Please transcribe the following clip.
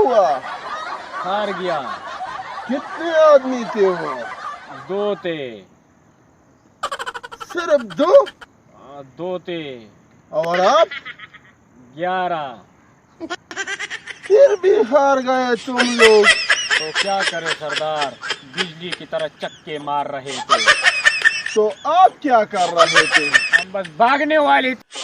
हुआ? हार गया। कितने आदमी थे वो? 2 थे। सिर्फ 2? 2 थे। और आप? 11। फिर भी हार गए तुम लोग। तो क्या करे सरदार, बिजली की तरह चक्के मार रहे थे। तो आप क्या कर रहे थे? हम बस भागने वाले थे।